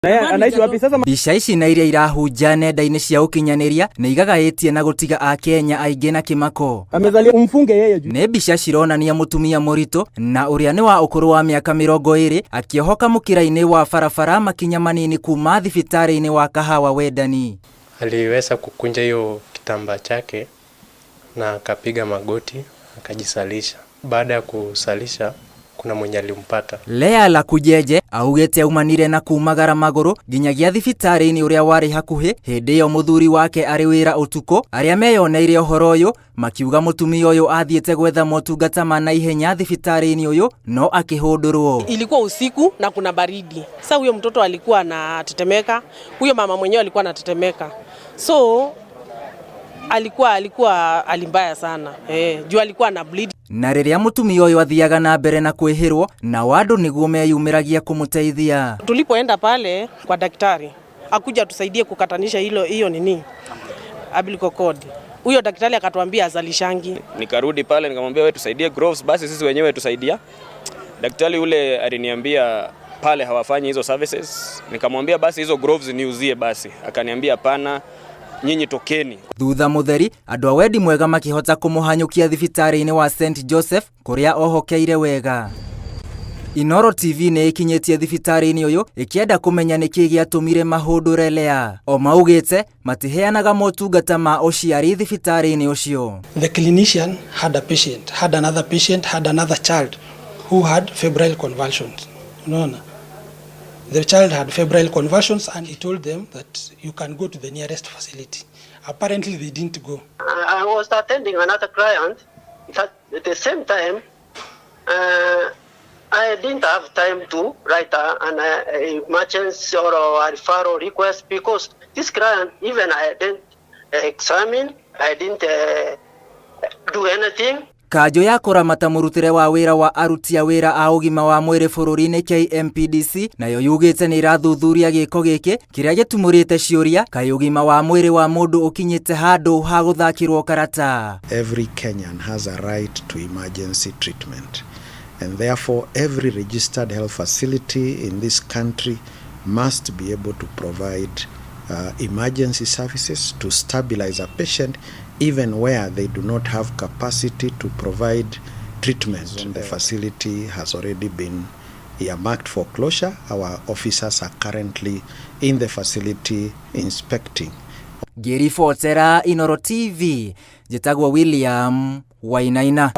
Anaishi wapi sasa? Mbica ici na iria irahunja nenda-inĩ cia ũkinyanĩria nĩ igagaitie na gũtiga Akenya aingĩ na kĩmako. Amezalia umfunge yeye juu. Nĩ mbica cironania mũtumia mũritũ na ũrĩa nĩ wa ũkũrũ wa mĩaka 20 akĩohoka mũkĩra-inĩ wa barabara makinya manini kuma thibitarĩ-inĩ wa Kahawa Wendani. Aliweza kukunja hiyo kitambaa chake na akapiga magoti akajisalisha. Baada ya kusalisha kuna mwenye alimpata. Lea la kujeje augete aumanire na kumagara maguru nginyagia thibitarĩ-inĩ ũrĩa warĩ hakuhĩ hĩndĩ ĩyo mũthuri wake arĩ wĩra ũtukũ. Arĩa meyoneire ũhoro ũyũ makiuga mũtumia ũyũ athiĩte gwetha motungata ma naihenya thibitarĩ-inĩ ũyũ no akĩhũndũrwo. Ilikuwa usiku na kuna baridi. Sasa huyo mtoto alikuwa anatetemeka, huyo mama mwenyewe alikuwa anatetemeka. So alikuwa alimbaya sana. Juu alikuwa na bleed. Na rĩrĩa mũtumia ũyũ athiaga na mbere na kwĩhĩrwo na wandũ nĩguo meyumĩragia kũmũteithia. Tulipoenda pale kwa daktari akuja tusaidie kukatanisha hiyo nini umbilical cord. Huyo daktari akatuambia azalishangi. Nikarudi pale nikamwambia wewe tusaidie gloves basi sisi wenyewe tusaidia. Daktari ule aliniambia pale hawafanyi hizo services. Nikamwambia basi hizo gloves niuzie basi. Akaniambia hapana, nyinyi tokeni. Thutha mutheri andũ a wendi mwega makĩhota kũmũhanyũkia thibitarĩ-inĩ wa St Joseph kũrĩa ohokeire wega. Inoro TV nĩ ikinyĩtie thibitarĩ-inĩ ũyũ ĩkĩenda kũmenya nĩkĩ gĩatũmire mahũndũre Lea. O maugĩte matiheanaga motungata ma ũciari thibitarĩ-inĩ ũcio. The clinician had another patient, had another child who had febrile convulsions. No. The child had febrile convulsions and he told them that you can go to the nearest facility. Apparently they didn't go. I was attending another client at the same time. I didn't have time to write an emergency or a referral request because this client, even I didn't examine, I didn't do anything. Kanjo ya kũramata mũrutĩre wa wĩra wa aruti a wĩra a ũgima wa mwĩrĩ bũrũri-inĩ KMPDC nayo yugĩte nĩ irathuthuria gĩko gĩkĩ kĩrĩa gĩtumũrĩte ciũria kaĩ ũgima wa mwĩrĩ wa mũndũ ũkinyĩte handũ ha gũthakĩrwo karata. Every Kenyan has a right to emergency treatment and therefore every registered health facility in this country must be able to provide emergency services to stabilize a patient even where they do not have capacity to provide treatment. The facility has already been earmarked for closure. Our officers are currently in the facility inspecting. Ngĩribotera Inoro TV, njĩtagwo William Wainaina.